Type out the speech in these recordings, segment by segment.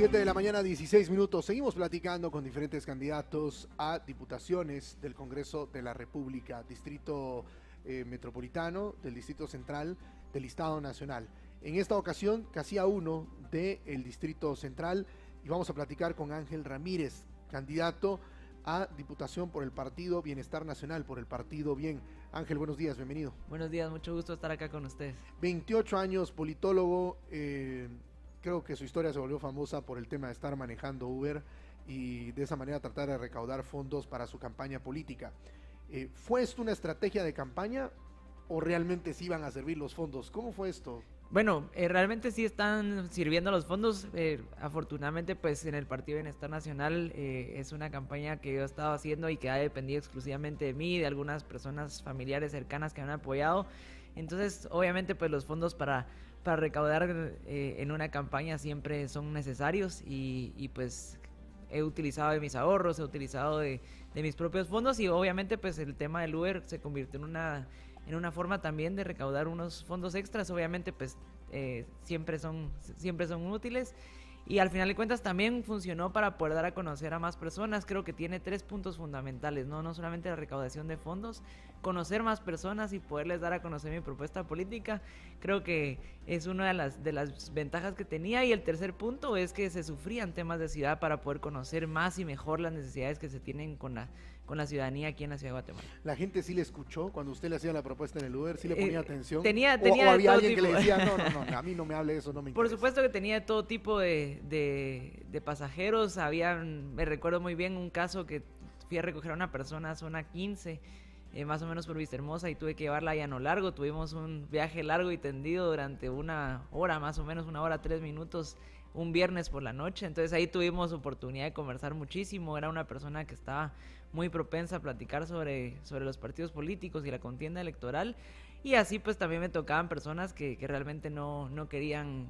7 de la mañana, 16 minutos. Seguimos platicando con diferentes candidatos a diputaciones del Congreso de la República, Distrito Metropolitano, del Distrito Central, del Estado Nacional. En esta ocasión, casilla 1 del Distrito Central, y vamos a platicar con Ángel Ramírez, candidato a diputación por el Partido Bienestar Nacional, por el Partido Bien. Ángel, buenos días, bienvenido. Buenos días, mucho gusto estar acá con ustedes. 28 años, politólogo, creo que su historia se volvió famosa por el tema de estar manejando Uber y de esa manera tratar de recaudar fondos para su campaña política. ¿Fue esto una estrategia de campaña o realmente sí iban a servir los fondos? ¿Cómo fue esto? Bueno, realmente sí están sirviendo los fondos. Afortunadamente, pues en el Partido Bienestar Nacional es una campaña que yo he estado haciendo y que ha dependido exclusivamente de mí, de algunas personas familiares cercanas que me han apoyado. Entonces, obviamente, pues los fondos para recaudar en una campaña siempre son necesarios y pues he utilizado de mis ahorros, he utilizado de mis propios fondos y obviamente pues el tema del Uber se convirtió en una forma también de recaudar unos fondos extras. Obviamente pues siempre son útiles y al final de cuentas también funcionó para poder dar a conocer a más personas. Creo que tiene 3 puntos fundamentales, no solamente la recaudación de fondos, conocer más personas y poderles dar a conocer mi propuesta política. Creo que es una de las ventajas que tenía. Y el tercer punto es que se sufrían temas de ciudad para poder conocer más y mejor las necesidades que se tienen con la ciudadanía aquí en la ciudad de Guatemala. ¿La gente sí le escuchó cuando usted le hacía la propuesta en el Uber? ¿Sí le ponía atención? Tenía ¿O había alguien tipo. que le decía, no, a mí no me hable eso, no me interesa? Por supuesto que tenía de todo tipo de pasajeros. Me recuerdo muy bien un caso que fui a recoger a una persona a zona 15, más o menos por Vistahermosa, y tuve que llevarla a Llano Largo. Tuvimos un viaje largo y tendido durante una hora, más o menos 1 hora 3 minutos, un viernes por la noche. Entonces ahí tuvimos oportunidad de conversar muchísimo. Era una persona que estaba muy propensa a platicar sobre los partidos políticos y la contienda electoral. Y así pues también me tocaban personas que realmente no querían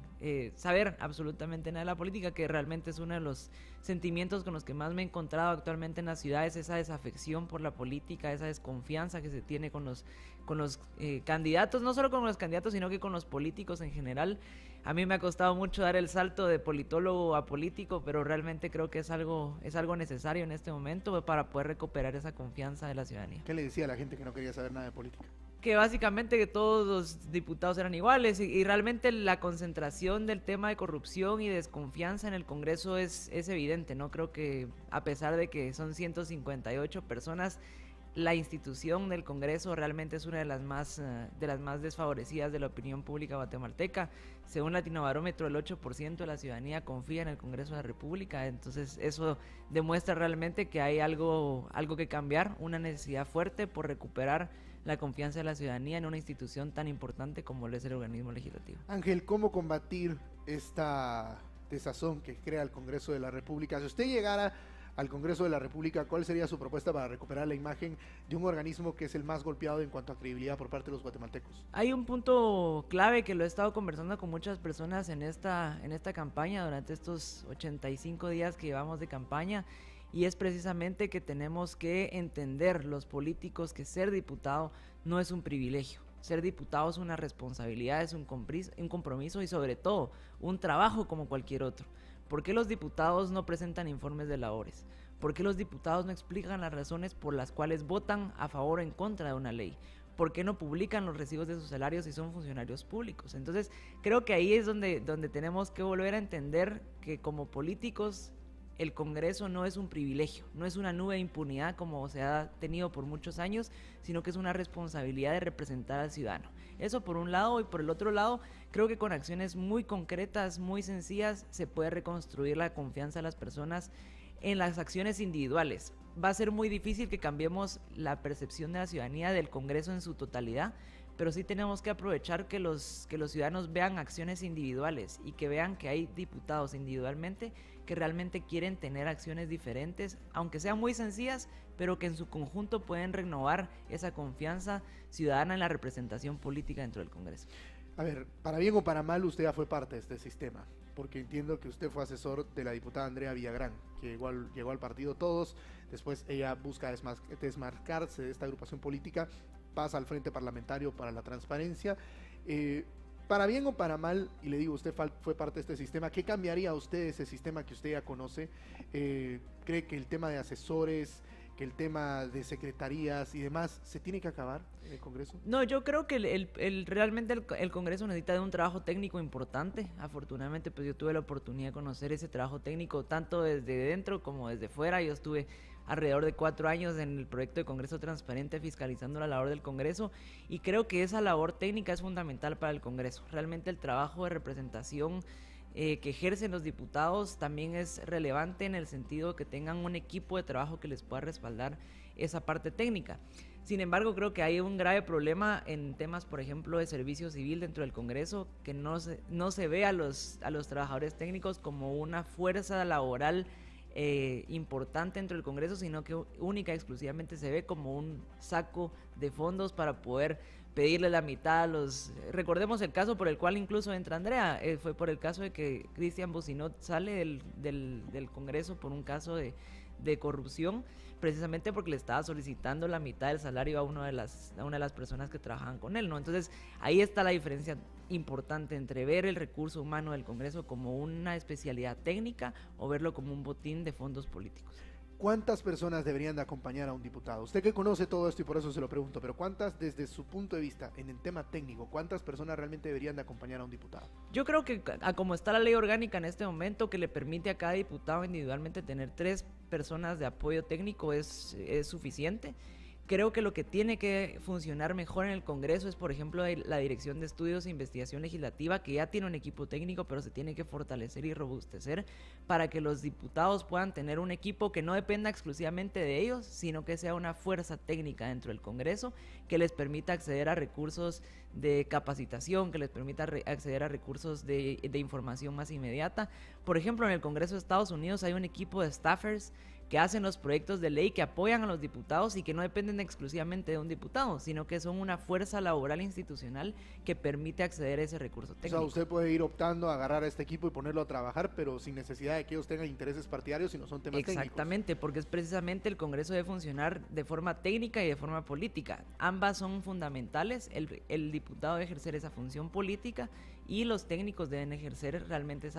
saber absolutamente nada de la política, que realmente es uno de los sentimientos con los que más me he encontrado actualmente en las ciudades, esa desafección por la política, esa desconfianza que se tiene con los candidatos, no solo con los candidatos, sino que con los políticos en general. A mí me ha costado mucho dar el salto de politólogo a político, pero realmente creo que es algo necesario en este momento para poder recuperar esa confianza de la ciudadanía. ¿Qué le decía a la gente que no quería saber nada de política? Que básicamente que todos los diputados eran iguales y realmente la concentración del tema de corrupción y desconfianza en el Congreso es evidente, ¿no? Creo que a pesar de que son 158 personas, la institución del Congreso realmente es una de las más desfavorecidas de la opinión pública guatemalteca. Según Latinobarómetro, el 8% de la ciudadanía confía en el Congreso de la República. Entonces eso demuestra realmente que hay algo que cambiar, una necesidad fuerte por recuperar la confianza de la ciudadanía en una institución tan importante como lo es el organismo legislativo. Ángel, ¿cómo combatir esta desazón que crea el Congreso de la República? Si usted llegara al Congreso de la República, ¿cuál sería su propuesta para recuperar la imagen de un organismo que es el más golpeado en cuanto a credibilidad por parte de los guatemaltecos? Hay un punto clave que lo he estado conversando con muchas personas en esta campaña durante estos 85 días que llevamos de campaña, y es precisamente que tenemos que entender los políticos que ser diputado no es un privilegio. Ser diputado es una responsabilidad, es un compromiso y sobre todo un trabajo como cualquier otro. ¿Por qué los diputados no presentan informes de labores? ¿Por qué los diputados no explican las razones por las cuales votan a favor o en contra de una ley? ¿Por qué no publican los recibos de sus salarios si son funcionarios públicos? Entonces creo que ahí es donde tenemos que volver a entender que como políticos el Congreso no es un privilegio, no es una nube de impunidad como se ha tenido por muchos años, sino que es una responsabilidad de representar al ciudadano. Eso por un lado, y por el otro lado, creo que con acciones muy concretas, muy sencillas, se puede reconstruir la confianza de las personas en las acciones individuales. Va a ser muy difícil que cambiemos la percepción de la ciudadanía del Congreso en su totalidad, pero sí tenemos que aprovechar que los ciudadanos vean acciones individuales y que vean que hay diputados individualmente que realmente quieren tener acciones diferentes, aunque sean muy sencillas, pero que en su conjunto pueden renovar esa confianza ciudadana en la representación política dentro del Congreso. A ver, para bien o para mal, usted ya fue parte de este sistema, porque entiendo que usted fue asesor de la diputada Andrea Villagrán, que igual llegó al partido Todos, después ella busca desmarcarse de esta agrupación política, pasa al Frente Parlamentario para la Transparencia. para bien o para mal, y le digo, usted fue parte de este sistema, ¿qué cambiaría usted ese sistema que usted ya conoce? ¿Cree que el tema de asesores, que el tema de secretarías y demás se tiene que acabar en el Congreso? No, yo creo que realmente el Congreso necesita de un trabajo técnico importante. Afortunadamente, pues yo tuve la oportunidad de conocer ese trabajo técnico tanto desde dentro como desde fuera. Yo estuve alrededor de 4 años en el proyecto de Congreso Transparente fiscalizando la labor del Congreso, y creo que esa labor técnica es fundamental para el Congreso. Realmente el trabajo de representación que ejercen los diputados también es relevante en el sentido que tengan un equipo de trabajo que les pueda respaldar esa parte técnica. Sin embargo, creo que hay un grave problema en temas, por ejemplo, de servicio civil dentro del Congreso, que no se ve a los trabajadores técnicos como una fuerza laboral importante dentro del Congreso, sino que única y exclusivamente se ve como un saco de fondos para poder pedirle la mitad a los... Recordemos el caso por el cual incluso entra Andrea, fue por el caso de que Cristian Bocinot sale del Congreso por un caso de corrupción, precisamente porque le estaba solicitando la mitad del salario a una de las personas que trabajaban con él, ¿no? Entonces ahí está la diferencia importante entre ver el recurso humano del Congreso como una especialidad técnica o verlo como un botín de fondos políticos. ¿Cuántas personas deberían de acompañar a un diputado? Usted que conoce todo esto y por eso se lo pregunto, pero ¿cuántas, desde su punto de vista, en el tema técnico, cuántas personas realmente deberían de acompañar a un diputado? Yo creo que a como está la ley orgánica en este momento, que le permite a cada diputado individualmente tener 3 personas de apoyo técnico, es suficiente. Creo que lo que tiene que funcionar mejor en el Congreso es, por ejemplo, la Dirección de Estudios e Investigación Legislativa, que ya tiene un equipo técnico, pero se tiene que fortalecer y robustecer para que los diputados puedan tener un equipo que no dependa exclusivamente de ellos, sino que sea una fuerza técnica dentro del Congreso, que les permita acceder a recursos de capacitación, que les permita acceder a recursos de información más inmediata. Por ejemplo, en el Congreso de Estados Unidos hay un equipo de staffers que hacen los proyectos de ley, que apoyan a los diputados y que no dependen exclusivamente de un diputado, sino que son una fuerza laboral institucional que permite acceder a ese recurso técnico. O sea, usted puede ir optando a agarrar a este equipo y ponerlo a trabajar, pero sin necesidad de que ellos tengan intereses partidarios, sino son temas técnicos. Exactamente, porque es precisamente el Congreso debe funcionar de forma técnica y de forma política. Ambas son fundamentales. El diputado debe ejercer esa función política y los técnicos deben ejercer realmente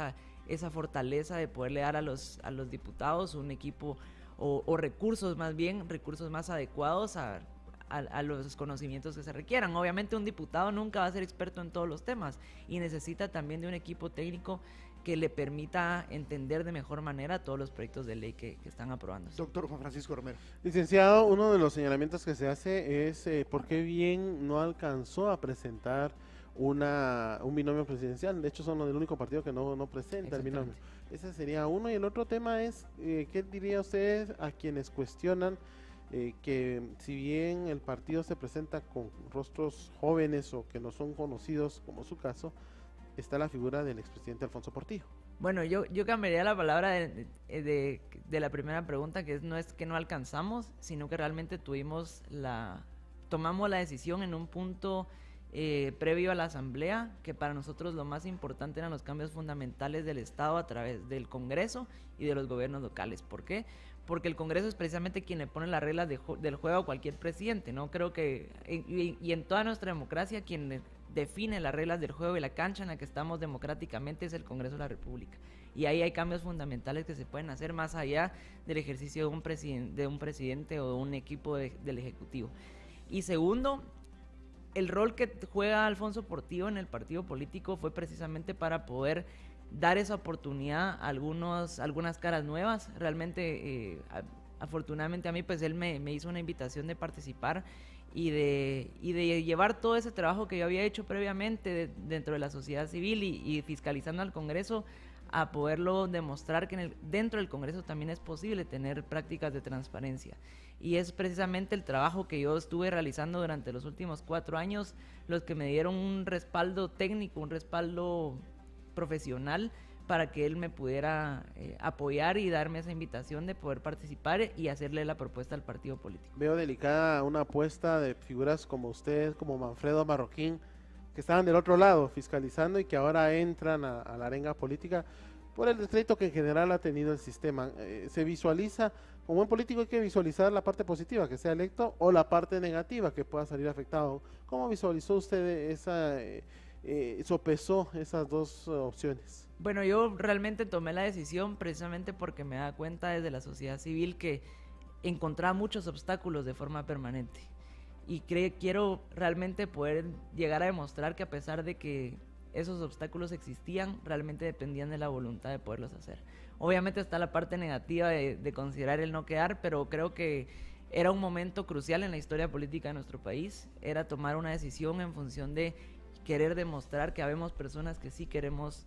esa fortaleza de poderle dar a los diputados un equipo o recursos más adecuados a los conocimientos que se requieran. Obviamente un diputado nunca va a ser experto en todos los temas y necesita también de un equipo técnico que le permita entender de mejor manera todos los proyectos de ley que están aprobando. Doctor Juan Francisco Romero. Licenciado, uno de los señalamientos que se hace es por qué bien no alcanzó a presentar un binomio presidencial. De hecho son el único partido que no presenta el binomio. Ese sería uno. Y el otro tema es, ¿qué diría usted a quienes cuestionan que si bien el partido se presenta con rostros jóvenes o que no son conocidos, como su caso, está la figura del expresidente Alfonso Portillo? Bueno, yo cambiaría la palabra de la primera pregunta, que no es que no alcanzamos, sino que realmente tomamos la decisión en un punto previo a la asamblea, que para nosotros lo más importante eran los cambios fundamentales del Estado a través del Congreso y de los gobiernos locales. ¿Por qué? Porque el Congreso es precisamente quien le pone las reglas del juego a cualquier presidente, ¿no? Creo que, y en toda nuestra democracia, quien define las reglas del juego y la cancha en la que estamos democráticamente es el Congreso de la República. Y ahí hay cambios fundamentales que se pueden hacer más allá del ejercicio de un presidente o de un equipo del Ejecutivo. Y segundo, el rol que juega Alfonso Portillo en el partido político fue precisamente para poder dar esa oportunidad a algunas caras nuevas. Realmente, afortunadamente a mí, pues él me hizo una invitación de participar y de llevar todo ese trabajo que yo había hecho previamente dentro de la sociedad civil y fiscalizando al Congreso, a poderlo demostrar que dentro del Congreso también es posible tener prácticas de transparencia. Y es precisamente el trabajo que yo estuve realizando durante los últimos 4 años los que me dieron un respaldo técnico, un respaldo profesional para que él me pudiera apoyar y darme esa invitación de poder participar y hacerle la propuesta al partido político. Veo delicada una apuesta de figuras como usted, como Manfredo Marroquín, que estaban del otro lado fiscalizando y que ahora entran a la arenga política por el descrédito que en general ha tenido el sistema. Se visualiza, como buen político hay que visualizar la parte positiva, que sea electo, o la parte negativa, que pueda salir afectado. ¿Cómo visualizó usted sopesó esas dos opciones? Bueno, yo realmente tomé la decisión precisamente porque me da cuenta desde la sociedad civil que encontraba muchos obstáculos de forma permanente. Y quiero realmente poder llegar a demostrar que a pesar de que esos obstáculos existían, realmente dependían de la voluntad de poderlos hacer. Obviamente está la parte negativa de considerar el no quedar, pero creo que era un momento crucial en la historia política de nuestro país. Era tomar una decisión en función de querer demostrar que habemos personas que sí queremos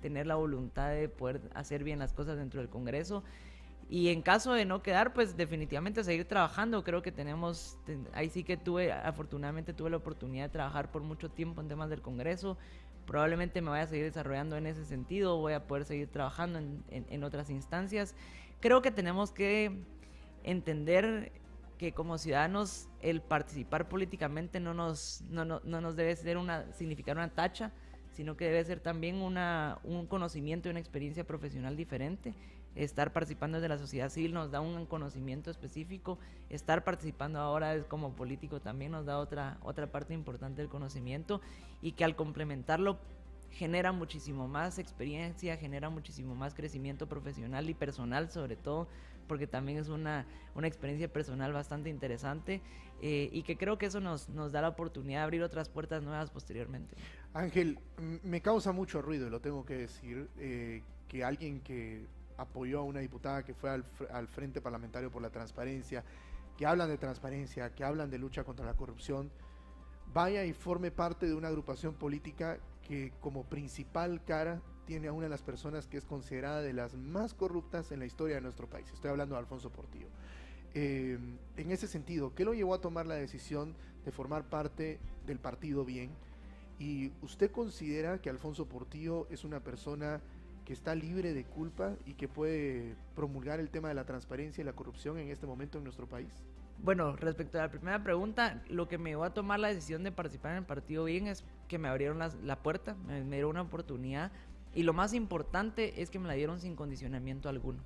tener la voluntad de poder hacer bien las cosas dentro del Congreso. Y en caso de no quedar, pues definitivamente seguir trabajando. Creo que ahí sí que afortunadamente tuve la oportunidad de trabajar por mucho tiempo en temas del Congreso. Probablemente me vaya a seguir desarrollando en ese sentido, voy a poder seguir trabajando en otras instancias. Creo que tenemos que entender que como ciudadanos el participar políticamente no nos debe significar una tacha, sino que debe ser también un conocimiento y una experiencia profesional diferente. Estar participando desde la sociedad civil nos da un conocimiento específico, estar participando ahora como político también nos da otra parte importante del conocimiento, y que al complementarlo genera muchísimo más experiencia, genera muchísimo más crecimiento profesional y personal sobre todo, porque también es una experiencia personal bastante interesante, y que creo que eso nos da la oportunidad de abrir otras puertas nuevas posteriormente. Ángel, me causa mucho ruido, y lo tengo que decir, que alguien que apoyó a una diputada que fue al Frente Parlamentario por la Transparencia, que hablan de transparencia, que hablan de lucha contra la corrupción, vaya y forme parte de una agrupación política que como principal cara tiene a una de las personas que es considerada de las más corruptas en la historia de nuestro país. Estoy hablando de Alfonso Portillo. En ese sentido, ¿qué lo llevó a tomar la decisión de formar parte del partido Bien? ¿Y usted considera que Alfonso Portillo es una persona que está libre de culpa y que puede promulgar el tema de la transparencia y la corrupción en este momento en nuestro país? Bueno, respecto a la primera pregunta, lo que me llevó a tomar la decisión de participar en el Partido Bien es que me abrieron la puerta, me dieron una oportunidad, y lo más importante es que me la dieron sin condicionamiento alguno.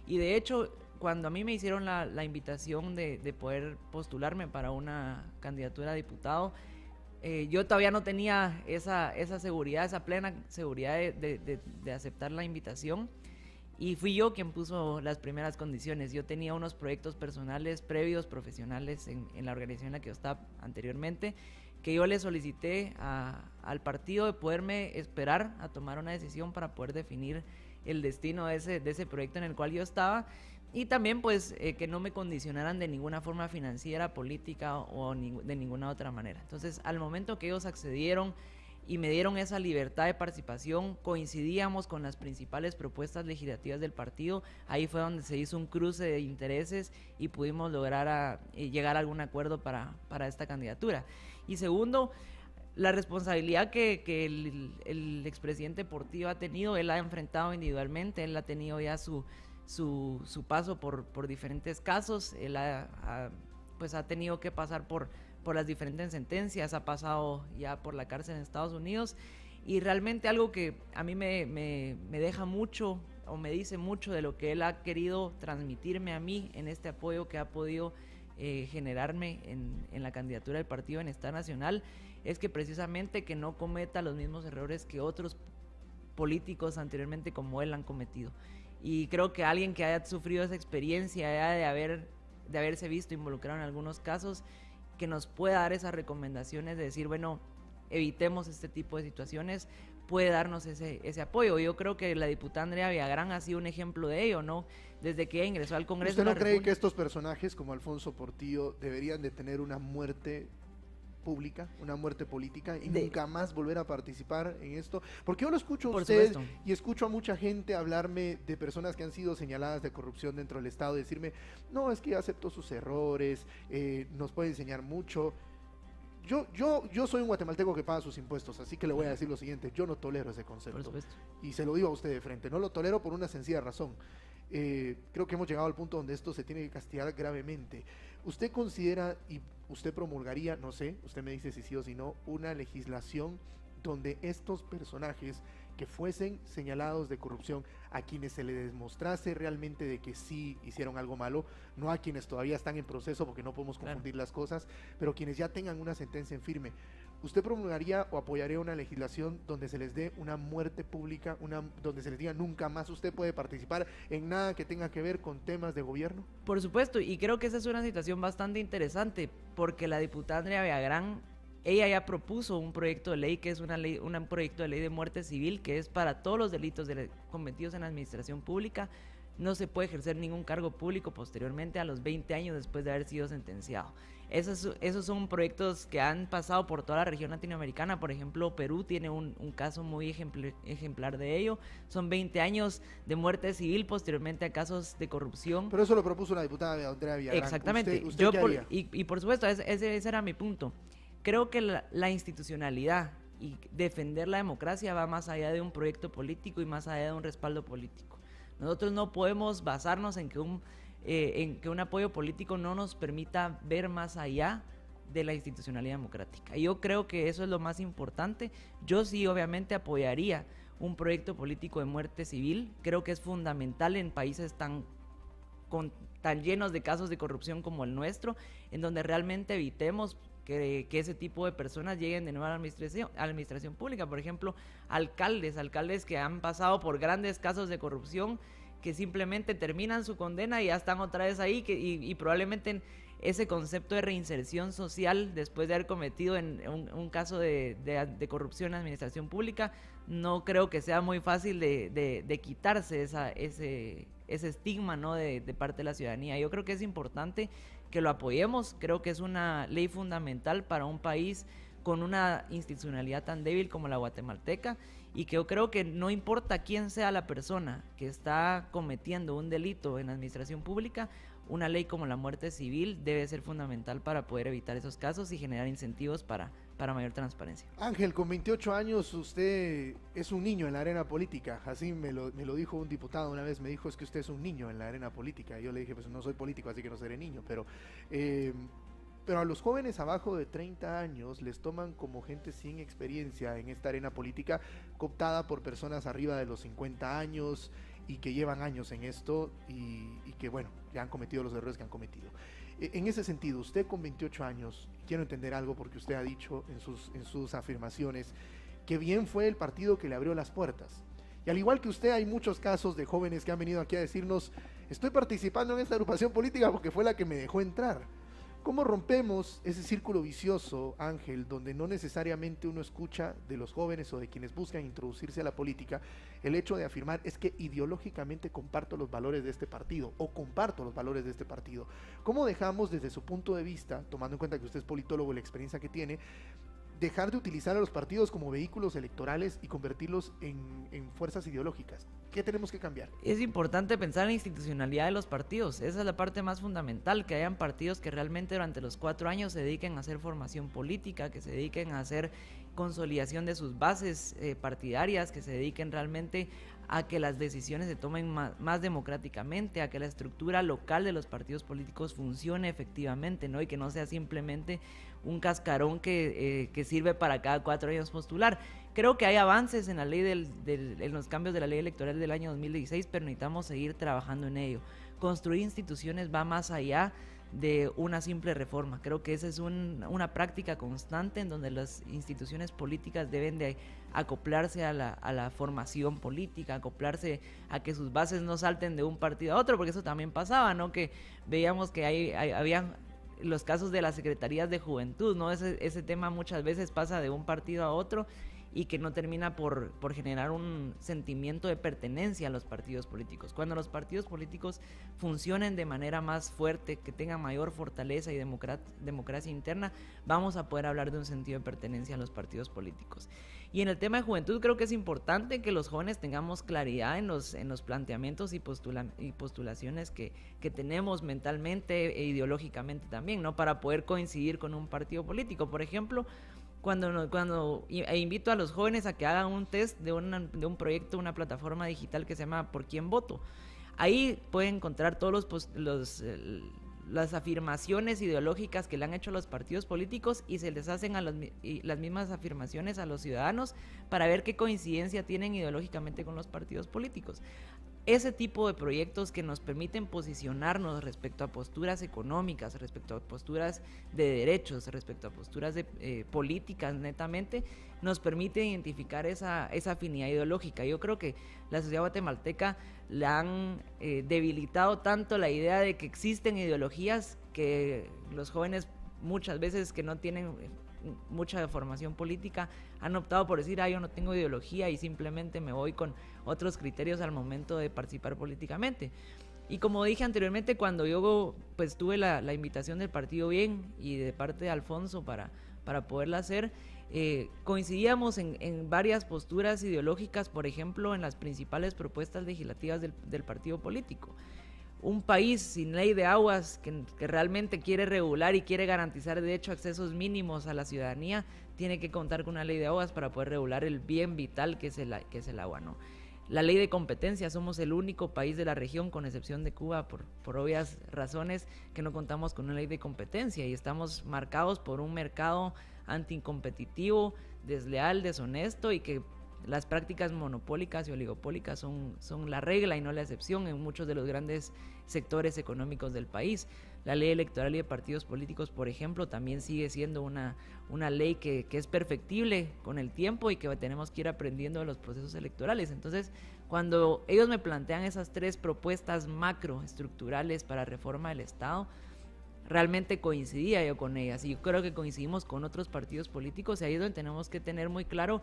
Y de hecho, cuando a mí me hicieron la invitación de poder postularme para una candidatura a diputado, yo todavía no tenía esa seguridad, esa plena seguridad de aceptar la invitación, y fui yo quien puso las primeras condiciones. Yo tenía unos proyectos personales previos, profesionales en la organización en la que yo estaba anteriormente, que yo le solicité al partido de poderme esperar a tomar una decisión para poder definir el destino de ese proyecto en el cual yo estaba, y también pues que no me condicionaran de ninguna forma financiera, política o de ninguna otra manera. Entonces, al momento que ellos accedieron y me dieron esa libertad de participación, coincidíamos con las principales propuestas legislativas del partido. Ahí fue donde se hizo un cruce de intereses y pudimos lograr llegar a algún acuerdo para esta candidatura. Y segundo, la responsabilidad que el expresidente Portillo ha tenido, él ha enfrentado individualmente, él ha tenido ya su paso por diferentes casos, él ha tenido que pasar por las diferentes sentencias, ha pasado ya por la cárcel en Estados Unidos, y realmente algo que a mí me deja mucho o me dice mucho de lo que él ha querido transmitirme a mí en este apoyo que ha podido generarme en la candidatura del Partido Bienestar Nacional, es que precisamente que no cometa los mismos errores que otros políticos anteriormente como él han cometido. Y creo que alguien que haya sufrido esa experiencia, de haberse visto involucrado en algunos casos, que nos pueda dar esas recomendaciones de decir, bueno, evitemos este tipo de situaciones, puede darnos ese apoyo. Yo creo que la diputada Andrea Villagrán ha sido un ejemplo de ello, ¿no? Desde que ingresó al Congreso. ¿Usted no cree que estos personajes como Alfonso Portillo deberían de tener una muerte pública, una muerte política, y nunca más volver a participar en esto? Porque yo lo escucho a usted y escucho a mucha gente hablarme de personas que han sido señaladas de corrupción dentro del Estado, decirme, no, es que aceptó sus errores, nos puede enseñar mucho. Yo soy un guatemalteco que paga sus impuestos, así que le voy a decir lo siguiente: yo no tolero ese concepto, y se lo digo a usted de frente, no lo tolero por una sencilla razón. Creo que hemos llegado al punto donde esto se tiene que castigar gravemente. ¿Usted considera y usted promulgaría, no sé, usted me dice si sí o si no, una legislación donde estos personajes que fuesen señalados de corrupción, a quienes se les demostrase realmente de que sí hicieron algo malo, no a quienes todavía están en proceso, porque no podemos confundir las cosas, pero quienes ya tengan una sentencia en firme, ¿usted promulgaría o apoyaría una legislación donde se les dé una muerte pública, donde se les diga nunca más usted puede participar en nada que tenga que ver con temas de gobierno? Por supuesto, y creo que esa es una situación bastante interesante, porque la diputada Andrea Villagrán, ella ya propuso un proyecto de ley que es un proyecto de ley de muerte civil, que es para todos los delitos cometidos en la administración pública. No se puede ejercer ningún cargo público posteriormente a los 20 años después de haber sido sentenciado. Esos son proyectos que han pasado por toda la región latinoamericana. Por ejemplo, Perú tiene un caso muy ejemplar de ello. Son 20 años de muerte civil posteriormente a casos de corrupción. Pero eso lo propuso la diputada Andrea Villagrán. Exactamente. ¿Usted qué haría? Y por supuesto, ese era mi punto. Creo que la institucionalidad y defender la democracia va más allá de un proyecto político y más allá de un respaldo político. Nosotros no podemos basarnos en que un apoyo político no nos permita ver más allá de la institucionalidad democrática. Y yo creo que eso es lo más importante. Yo sí, obviamente, apoyaría un proyecto político de muerte civil. Creo que es fundamental en países tan llenos de casos de corrupción como el nuestro, en donde realmente evitemos que ese tipo de personas lleguen de nuevo a la administración pública. Por ejemplo, alcaldes que han pasado por grandes casos de corrupción, que simplemente terminan su condena y ya están otra vez ahí, y probablemente ese concepto de reinserción social después de haber cometido un caso de corrupción en la administración pública, no creo que sea muy fácil de quitarse ese estigma, ¿no?, de parte de la ciudadanía. Yo creo que es importante que lo apoyemos. Creo que es una ley fundamental para un país con una institucionalidad tan débil como la guatemalteca, y que yo creo que no importa quién sea la persona que está cometiendo un delito en la administración pública, una ley como la muerte civil debe ser fundamental para poder evitar esos casos y generar incentivos para mayor transparencia. Ángel, con 28 años usted es un niño en la arena política. Así me lo dijo un diputado una vez, me dijo, es que usted es un niño en la arena política. Y yo le dije, pues no soy político, así que no seré niño, pero a los jóvenes abajo de 30 años les toman como gente sin experiencia en esta arena política, cooptada por personas arriba de los 50 años y que llevan años en esto y que, bueno, ya han cometido los errores que han cometido. En ese sentido, usted con 28 años, quiero entender algo porque usted ha dicho en sus afirmaciones que bien fue el partido que le abrió las puertas. Y al igual que usted, hay muchos casos de jóvenes que han venido aquí a decirnos, estoy participando en esta agrupación política porque fue la que me dejó entrar. ¿Cómo rompemos ese círculo vicioso, Ángel, donde no necesariamente uno escucha de los jóvenes o de quienes buscan introducirse a la política el hecho de afirmar es que ideológicamente comparto los valores de este partido o comparto los valores de este partido? ¿Cómo dejamos desde su punto de vista, tomando en cuenta que usted es politólogo y la experiencia que tiene, dejar de utilizar a los partidos como vehículos electorales y convertirlos en fuerzas ideológicas? ¿Qué tenemos que cambiar? Es importante pensar en la institucionalidad de los partidos. Esa es la parte más fundamental, que hayan partidos que realmente durante los 4 años se dediquen a hacer formación política, que se dediquen a hacer consolidación de sus bases partidarias, que se dediquen realmente a que las decisiones se tomen más democráticamente, a que la estructura local de los partidos políticos funcione efectivamente, ¿no? Y que no sea simplemente un cascarón que sirve para cada 4 años postular. Creo que hay avances en la ley en los cambios de la ley electoral del año 2016, pero necesitamos seguir trabajando en ello. Construir instituciones va más allá de una simple reforma. Creo que esa es una práctica constante en donde las instituciones políticas deben de acoplarse a la formación política, acoplarse a que sus bases no salten de un partido a otro, porque eso también pasaba, ¿no? Que veíamos que habían los casos de las secretarías de juventud, ¿no? Ese tema muchas veces pasa de un partido a otro y que no termina por generar un sentimiento de pertenencia a los partidos políticos. Cuando los partidos políticos funcionen de manera más fuerte, que tengan mayor fortaleza y democracia interna, vamos a poder hablar de un sentido de pertenencia a los partidos políticos. Y en el tema de juventud creo que es importante que los jóvenes tengamos claridad en los planteamientos y postulaciones que tenemos mentalmente e ideológicamente también, ¿no? Para poder coincidir con un partido político. Por ejemplo, cuando invito a los jóvenes a que hagan un test de un proyecto, una plataforma digital que se llama ¿Por quién voto? Ahí pueden encontrar todos las afirmaciones ideológicas que le han hecho los partidos políticos y se les hacen las mismas afirmaciones a los ciudadanos para ver qué coincidencia tienen ideológicamente con los partidos políticos. ese tipo de proyectos que nos permiten posicionarnos respecto a posturas económicas, respecto a posturas de derechos, respecto a posturas de políticas netamente, nos permite identificar esa afinidad ideológica. Yo creo que la sociedad guatemalteca la han debilitado tanto la idea de que existen ideologías que los jóvenes muchas veces que no tienen mucha formación política han optado por decir, yo no tengo ideología y simplemente me voy con otros criterios al momento de participar políticamente. Y como dije anteriormente, cuando yo pues tuve la invitación del Partido Bien y de parte de Alfonso para poderla hacer, coincidíamos en varias posturas ideológicas, por ejemplo, en las principales propuestas legislativas del partido político. Un país sin ley de aguas que realmente quiere regular y quiere garantizar de hecho accesos mínimos a la ciudadanía, tiene que contar con una ley de aguas para poder regular el bien vital que es el agua, ¿no? La ley de competencia, somos el único país de la región, con excepción de Cuba, por obvias razones, que no contamos con una ley de competencia y estamos marcados por un mercado anticompetitivo, desleal, deshonesto y que las prácticas monopólicas y oligopólicas son la regla y no la excepción en muchos de los grandes sectores económicos del país. La ley electoral y de partidos políticos, por ejemplo, también sigue siendo una ley que es perfectible con el tiempo y que tenemos que ir aprendiendo de los procesos electorales. Entonces, cuando ellos me plantean esas 3 propuestas macroestructurales para reforma del Estado, realmente coincidía yo con ellas y yo creo que coincidimos con otros partidos políticos y ahí es donde tenemos que tener muy claro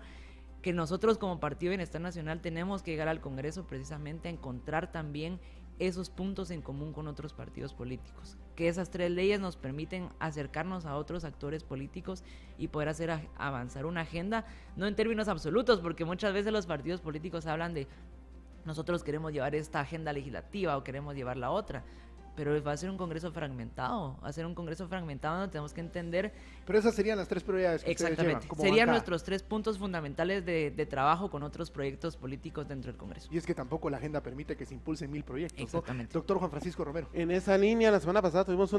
que nosotros como Partido Bienestar Nacional tenemos que llegar al Congreso precisamente a encontrar también esos puntos en común con otros partidos políticos, que esas 3 leyes nos permiten acercarnos a otros actores políticos y poder hacer avanzar una agenda, no en términos absolutos, porque muchas veces los partidos políticos hablan de nosotros queremos llevar esta agenda legislativa o queremos llevar la otra, pero va a ser un congreso fragmentado, donde tenemos que entender... Pero esas serían las 3 prioridades que ustedes llevan como serían bancada. nuestros 3 puntos fundamentales de trabajo con otros proyectos políticos dentro del Congreso. Y es que tampoco la agenda permite que se impulsen 1000 proyectos. Exactamente. ¿No? Doctor Juan Francisco Romero. En esa línea, la semana pasada tuvimos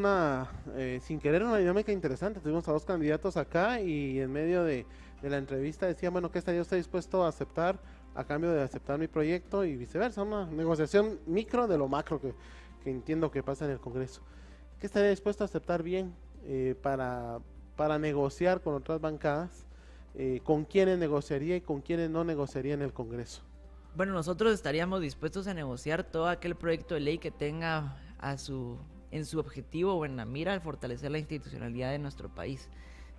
sin querer, una dinámica interesante. Tuvimos a 2 candidatos acá y en medio de la entrevista decían, bueno, ¿qué estaría usted dispuesto a aceptar a cambio de aceptar mi proyecto? Y viceversa, una negociación micro de lo macro que entiendo que pasa en el Congreso. ¿Qué estaría dispuesto a aceptar bien para negociar con otras bancadas? ¿Con quiénes negociaría y con quiénes no negociaría en el Congreso? Bueno, nosotros estaríamos dispuestos a negociar todo aquel proyecto de ley que tenga en su objetivo o en la mira el fortalecer la institucionalidad de nuestro país.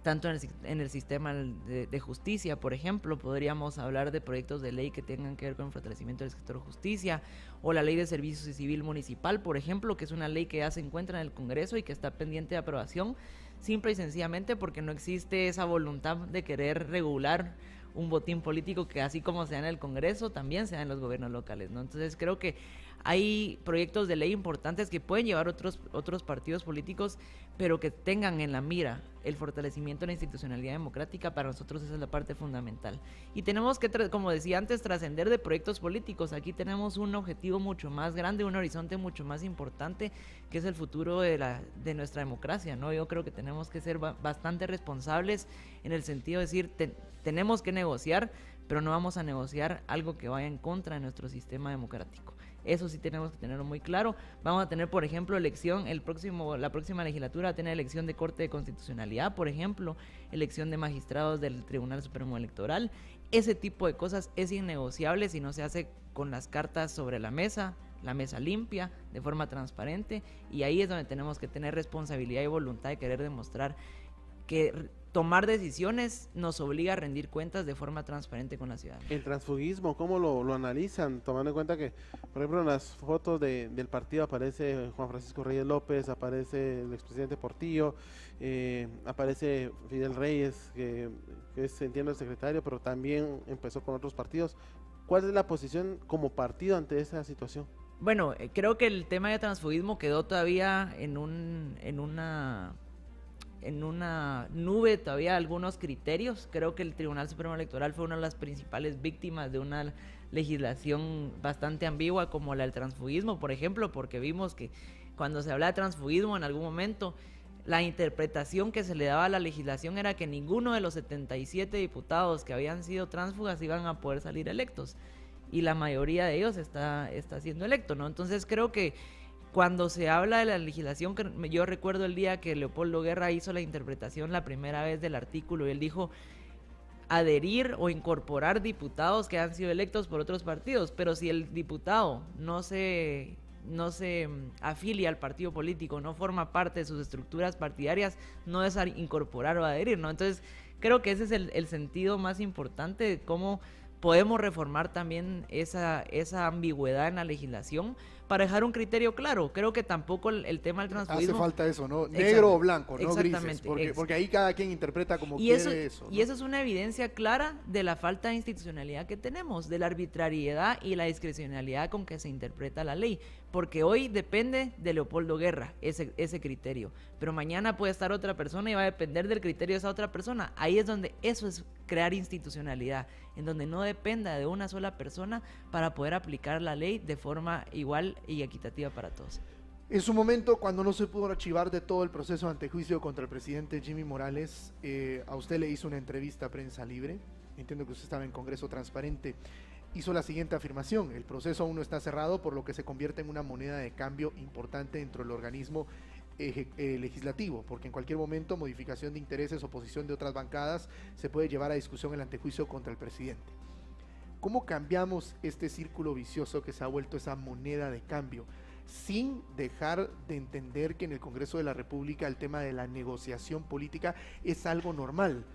Tanto en el sistema de justicia, por ejemplo, podríamos hablar de proyectos de ley que tengan que ver con el fortalecimiento del sector justicia, o la ley de servicios civil municipal, por ejemplo, que es una ley que ya se encuentra en el Congreso y que está pendiente de aprobación, simple y sencillamente porque no existe esa voluntad de querer regular un botín político que así como se da en el Congreso, también se da en los gobiernos locales, ¿no? Entonces creo que hay proyectos de ley importantes que pueden llevar otros partidos políticos, pero que tengan en la mira el fortalecimiento de la institucionalidad democrática. Para nosotros esa es la parte fundamental. Y tenemos que, como decía antes, trascender de proyectos políticos. Aquí tenemos un objetivo mucho más grande, un horizonte mucho más importante, que es el futuro de nuestra democracia, ¿no? Yo creo que tenemos que ser bastante responsables en el sentido de decir, tenemos que negociar, pero no vamos a negociar algo que vaya en contra de nuestro sistema democrático. Eso sí tenemos que tenerlo muy claro. Vamos a tener, por ejemplo, la próxima legislatura va a tener elección de Corte de Constitucionalidad, por ejemplo, elección de magistrados del Tribunal Supremo Electoral. Ese tipo de cosas es innegociable si no se hace con las cartas sobre la mesa limpia, de forma transparente, y ahí es donde tenemos que tener responsabilidad y voluntad de querer demostrar que tomar decisiones nos obliga a rendir cuentas de forma transparente con la ciudadanía. El transfugismo, ¿cómo lo analizan? Tomando en cuenta que, por ejemplo, en las fotos del partido aparece Juan Francisco Reyes López, aparece el expresidente Portillo, aparece Fidel Reyes, que es, entiendo, el secretario, pero también empezó con otros partidos. ¿Cuál es la posición como partido ante esa situación? Bueno, creo que el tema de transfugismo quedó todavía en una nube, todavía algunos criterios. Creo que el Tribunal Supremo Electoral fue una de las principales víctimas de una legislación bastante ambigua como la del transfugismo, por ejemplo, porque vimos que cuando se habla de transfugismo en algún momento, la interpretación que se le daba a la legislación era que ninguno de los 77 diputados que habían sido tránsfugas iban a poder salir electos. y la mayoría de ellos está siendo electo, ¿no? Entonces creo que cuando se habla de la legislación, que yo recuerdo el día que Leopoldo Guerra hizo la interpretación la primera vez del artículo, y él dijo adherir o incorporar diputados que han sido electos por otros partidos, pero si el diputado no se afilia al partido político, no forma parte de sus estructuras partidarias, no es incorporar o adherir, ¿no? Entonces creo que ese es el sentido más importante de cómo podemos reformar también esa ambigüedad en la legislación para dejar un criterio claro. Creo que tampoco el tema del transfugismo... Hace falta eso, ¿no? Negro o blanco, no exactamente, grises, porque ahí cada quien interpreta como quiere eso, ¿no? Y eso es una evidencia clara de la falta de institucionalidad que tenemos, de la arbitrariedad y la discrecionalidad con que se interpreta la ley, porque hoy depende de Leopoldo Guerra ese criterio, pero mañana puede estar otra persona y va a depender del criterio de esa otra persona. Ahí es donde eso es crear institucionalidad, en donde no dependa de una sola persona para poder aplicar la ley de forma igual y equitativa para todos. En su momento, cuando no se pudo archivar de todo el proceso de antejuicio contra el presidente Jimmy Morales, a usted le hizo una entrevista a Prensa Libre, entiendo que usted estaba en Congreso Transparente, hizo la siguiente afirmación: el proceso aún no está cerrado, por lo que se convierte en una moneda de cambio importante dentro del organismo legislativo, porque en cualquier momento modificación de intereses o posición de otras bancadas se puede llevar a discusión el antejuicio contra el presidente. ¿Cómo cambiamos este círculo vicioso que se ha vuelto esa moneda de cambio, sin dejar de entender que en el Congreso de la República el tema de la negociación política es algo normal?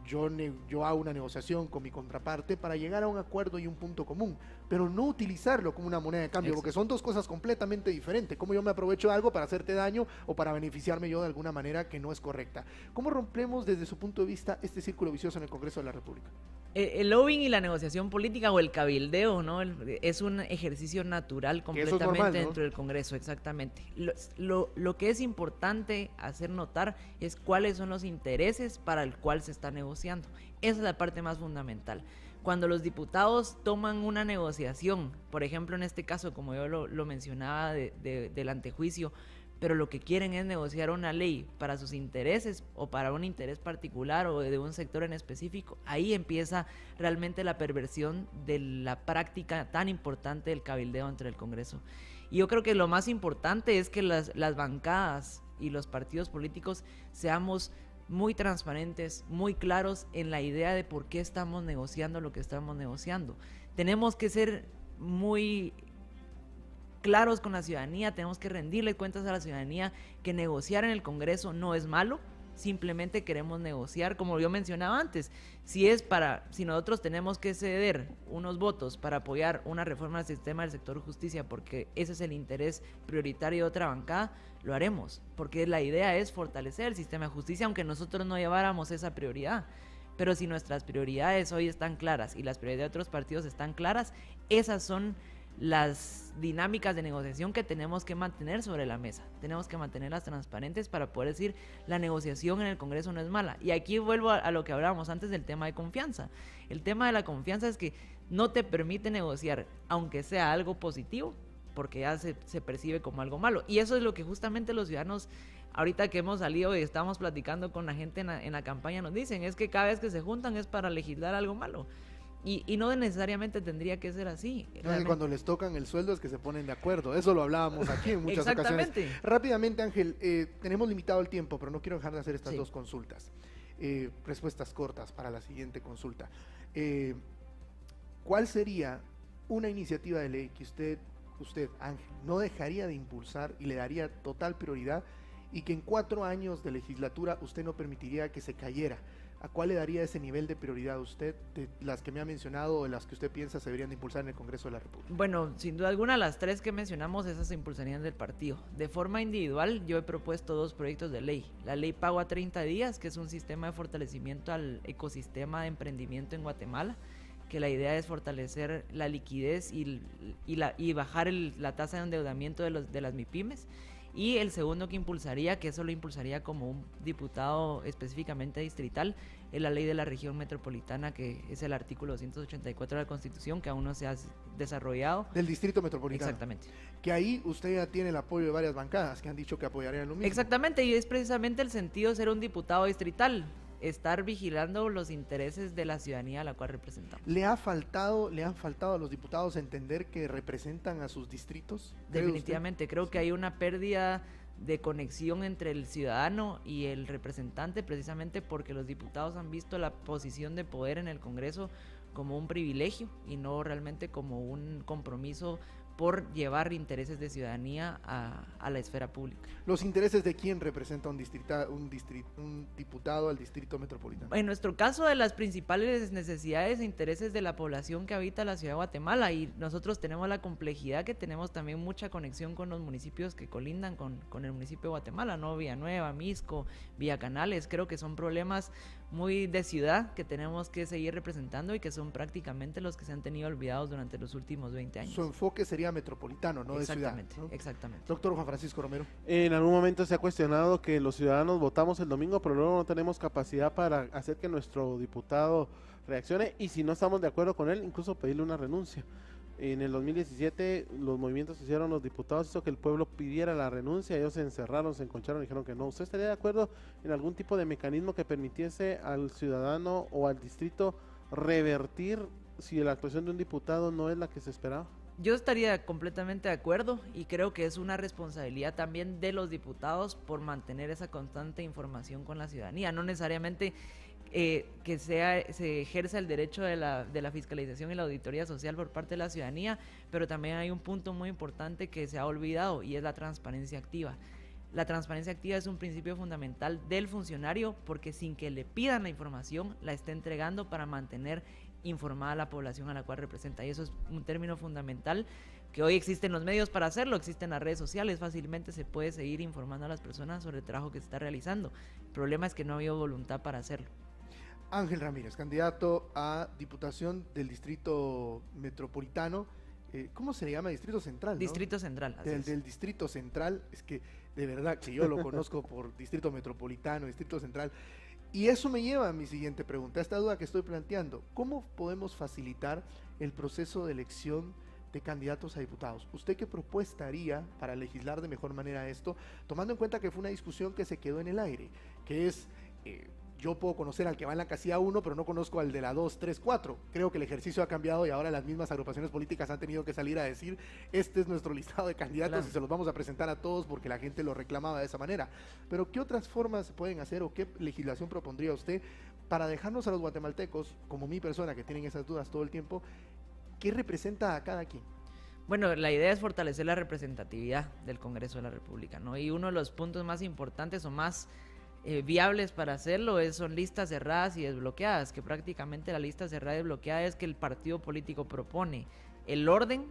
Yo hago una negociación con mi contraparte para llegar a un acuerdo y un punto común, pero no utilizarlo como una moneda de cambio, porque son dos cosas completamente diferentes. Cómo yo me aprovecho de algo para hacerte daño o para beneficiarme yo de alguna manera que no es correcta. ¿Cómo rompemos desde su punto de vista este círculo vicioso en el Congreso de la República? El lobbying y la negociación política o el cabildeo, ¿no? Es un ejercicio natural completamente normal, ¿no? Dentro del Congreso, exactamente. Lo que es importante hacer notar es cuáles son los intereses para el cual se está negociando. Esa es la parte más fundamental. Cuando los diputados toman una negociación, por ejemplo en este caso, como yo lo mencionaba del antejuicio, pero lo que quieren es negociar una ley para sus intereses o para un interés particular o de un sector en específico, ahí empieza realmente la perversión de la práctica tan importante del cabildeo entre el Congreso. Y yo creo que lo más importante es que las bancadas y los partidos políticos seamos muy transparentes, muy claros en la idea de por qué estamos negociando lo que estamos negociando. Tenemos que ser muy claros con la ciudadanía, tenemos que rendirle cuentas a la ciudadanía que negociar en el Congreso no es malo, simplemente queremos negociar, como yo mencionaba antes, si nosotros tenemos que ceder unos votos para apoyar una reforma del sistema del sector justicia, porque ese es el interés prioritario de otra bancada, lo haremos, porque la idea es fortalecer el sistema de justicia, aunque nosotros no lleváramos esa prioridad. Pero si nuestras prioridades hoy están claras y las prioridades de otros partidos están claras, esas son las dinámicas de negociación que tenemos que mantener sobre la mesa. Tenemos que mantenerlas transparentes para poder decir la negociación en el Congreso no es mala. Y aquí vuelvo a lo que hablábamos antes del tema de confianza. El tema de la confianza es que no te permite negociar, aunque sea algo positivo, porque ya se percibe como algo malo. Y eso es lo que justamente los ciudadanos, ahorita que hemos salido y estamos platicando con la gente en la campaña, nos dicen, es que cada vez que se juntan es para legislar algo malo. Y no necesariamente tendría que ser así. No, cuando les tocan el sueldo es que se ponen de acuerdo. Eso lo hablábamos aquí en muchas ocasiones. Rápidamente, Ángel, tenemos limitado el tiempo, pero no quiero dejar de hacer estas dos consultas. Respuestas cortas para la siguiente consulta. ¿Cuál sería una iniciativa de ley que usted, Ángel, no dejaría de impulsar y le daría total prioridad y que en 4 años de legislatura usted no permitiría que se cayera? ¿A cuál le daría ese nivel de prioridad a usted, de las que me ha mencionado o de las que usted piensa se deberían de impulsar en el Congreso de la República? Bueno, sin duda alguna, las 3 que mencionamos, esas se impulsarían del partido. De forma individual, yo he propuesto 2 proyectos de ley. La ley Pago a 30 días, que es un sistema de fortalecimiento al ecosistema de emprendimiento en Guatemala, que la idea es fortalecer la liquidez y bajar la tasa de endeudamiento de las MIPYMES. Y el segundo que impulsaría, que eso lo impulsaría como un diputado específicamente distrital, es la ley de la región metropolitana, que es el artículo 284 de la Constitución, que aún no se ha desarrollado. Del distrito metropolitano. Exactamente. Que ahí usted ya tiene el apoyo de varias bancadas que han dicho que apoyarían lo mismo. Exactamente, y es precisamente el sentido de ser un diputado distrital. estar vigilando los intereses de la ciudadanía a la cual representamos. ¿Le han faltado a los diputados entender que representan a sus distritos? Definitivamente, creo que hay una pérdida de conexión entre el ciudadano y el representante, precisamente porque los diputados han visto la posición de poder en el Congreso como un privilegio y no realmente como un compromiso por llevar intereses de ciudadanía a la esfera pública. ¿Los intereses de quién representa un diputado al distrito metropolitano? En nuestro caso, de las principales necesidades e intereses de la población que habita la ciudad de Guatemala, y nosotros tenemos la complejidad que tenemos también mucha conexión con los municipios que colindan con el municipio de Guatemala, ¿no? Villanueva, Misco, Villa Canales, creo que son problemas muy de ciudad que tenemos que seguir representando y que son prácticamente los que se han tenido olvidados durante los últimos 20 años. Su enfoque sería metropolitano, no de ciudad, ¿no? Exactamente. Doctor Juan Francisco Romero. En algún momento se ha cuestionado que los ciudadanos votamos el domingo, pero luego no tenemos capacidad para hacer que nuestro diputado reaccione, y si no estamos de acuerdo con él, incluso pedirle una renuncia. En el 2017 los movimientos que hicieron los diputados hizo que el pueblo pidiera la renuncia, ellos se encerraron, se enconcharon y dijeron que no. ¿Usted estaría de acuerdo en algún tipo de mecanismo que permitiese al ciudadano o al distrito revertir si la actuación de un diputado no es la que se esperaba? Yo estaría completamente de acuerdo y creo que es una responsabilidad también de los diputados por mantener esa constante información con la ciudadanía, no necesariamente que se ejerza el derecho de la fiscalización y la auditoría social por parte de la ciudadanía, pero también hay un punto muy importante que se ha olvidado y es la transparencia activa. La transparencia activa es un principio fundamental del funcionario porque sin que le pidan la información la está entregando para mantener informada a la población a la cual representa, y eso es un término fundamental que hoy existen los medios para hacerlo, existen las redes sociales, fácilmente se puede seguir informando a las personas sobre el trabajo que se está realizando. El problema es que no ha habido voluntad para hacerlo. Ángel Ramírez, candidato a Diputación del Distrito Metropolitano. ¿Cómo se le llama? Distrito Central, ¿no? Distrito Central. Del Distrito Central, es que de verdad que yo lo conozco por Distrito Metropolitano, Distrito Central. Y eso me lleva a mi siguiente pregunta, a esta duda que estoy planteando. ¿Cómo podemos facilitar el proceso de elección de candidatos a diputados? ¿Usted qué propuesta haría para legislar de mejor manera esto, tomando en cuenta que fue una discusión que se quedó en el aire, que es... yo puedo conocer al que va en la casilla 1, pero no conozco al de la 2, 3, 4. Creo que el ejercicio ha cambiado y ahora las mismas agrupaciones políticas han tenido que salir a decir, este es nuestro listado de candidatos, claro, y se los vamos a presentar a todos porque la gente lo reclamaba de esa manera. Pero ¿qué otras formas se pueden hacer o qué legislación propondría usted para dejarnos a los guatemaltecos, como mi persona, que tienen esas dudas todo el tiempo, qué representa a cada quien? Bueno, la idea es fortalecer la representatividad del Congreso de la República, ¿no? Y uno de los puntos más importantes o más viables para hacerlo son listas cerradas y desbloqueadas, que prácticamente la lista cerrada y desbloqueada es que el partido político propone el orden,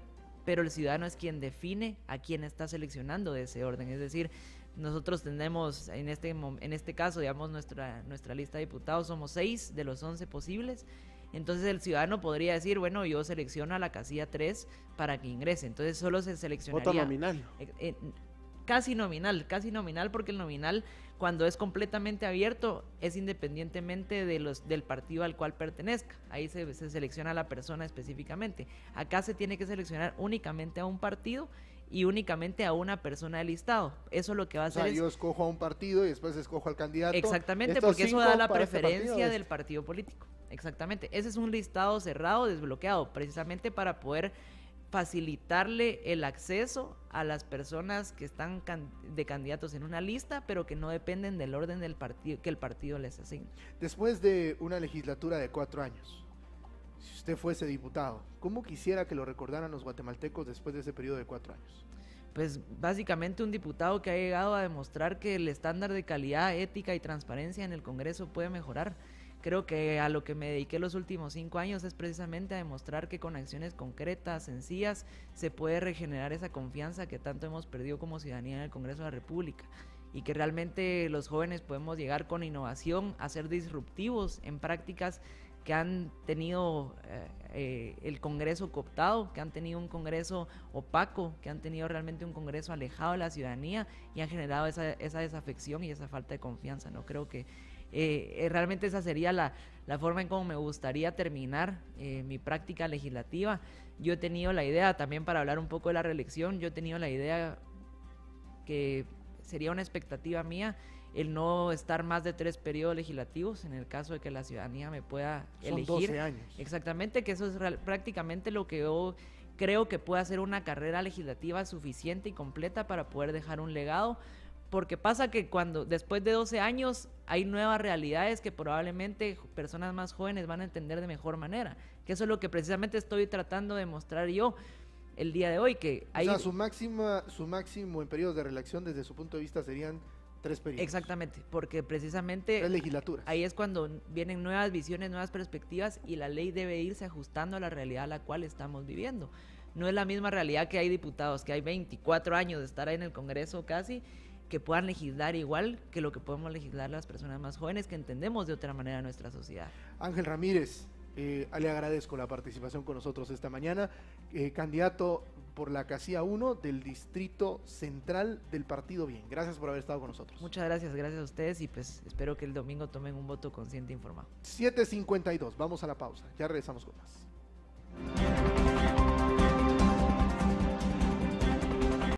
pero el ciudadano es quien define a quién está seleccionando de ese orden. Es decir, nosotros tenemos en este caso, digamos, nuestra lista de diputados, somos 6 de los 11 posibles. Entonces el ciudadano podría decir, bueno, yo selecciono a la casilla 3 para que ingrese. Entonces solo se seleccionaría... Voto nominal. Casi nominal, porque el nominal, cuando es completamente abierto, es independientemente del partido al cual pertenezca. Ahí se selecciona a la persona específicamente. Acá se tiene que seleccionar únicamente a un partido y únicamente a una persona del listado. Eso lo que va a hacer yo escojo a un partido y después escojo al candidato. Exactamente, porque eso da la preferencia del partido político. Exactamente. Ese es un listado cerrado, desbloqueado, precisamente para poder facilitarle el acceso a las personas que están de candidatos en una lista, pero que no dependen del orden del partido que el partido les asigne. Después de una legislatura de 4 años, si usted fuese diputado, ¿cómo quisiera que lo recordaran los guatemaltecos después de ese periodo de 4 años? Pues básicamente un diputado que ha llegado a demostrar que el estándar de calidad, ética y transparencia en el Congreso puede mejorar. Creo que a lo que me dediqué los últimos 5 años es precisamente a demostrar que con acciones concretas, sencillas, se puede regenerar esa confianza que tanto hemos perdido como ciudadanía en el Congreso de la República, y que realmente los jóvenes podemos llegar con innovación a ser disruptivos en prácticas que han tenido el Congreso cooptado, que han tenido un Congreso opaco, que han tenido realmente un Congreso alejado de la ciudadanía y han generado esa desafección y esa falta de confianza, ¿no? Creo que realmente esa sería la forma en cómo me gustaría terminar mi práctica legislativa. Yo he tenido la idea, también para hablar un poco de la reelección, yo he tenido la idea que sería una expectativa mía el no estar más de 3 periodos legislativos, en el caso de que la ciudadanía me pueda elegir. Son 12 años. Exactamente, que eso es prácticamente lo que yo creo que puede hacer una carrera legislativa suficiente y completa para poder dejar un legado, porque pasa que cuando después de 12 años hay nuevas realidades que probablemente personas más jóvenes van a entender de mejor manera, que eso es lo que precisamente estoy tratando de mostrar yo el día de hoy, que hay... O sea, su máximo en periodos de reelección desde su punto de vista serían 3 periodos. Exactamente, porque precisamente 3 legislaturas. ahí es cuando vienen nuevas visiones, nuevas perspectivas, y la ley debe irse ajustando a la realidad a la cual estamos viviendo. No es la misma realidad que hay diputados, que hay 24 años de estar ahí en el Congreso casi, que puedan legislar igual que lo que podemos legislar las personas más jóvenes que entendemos de otra manera nuestra sociedad. Ángel Ramírez, le agradezco la participación con nosotros esta mañana, candidato por la casilla 1 del Distrito Central del Partido Bien. Gracias por haber estado con nosotros. Muchas gracias a ustedes, y pues espero que el domingo tomen un voto consciente e informado. 7:52, vamos a la pausa, ya regresamos con más.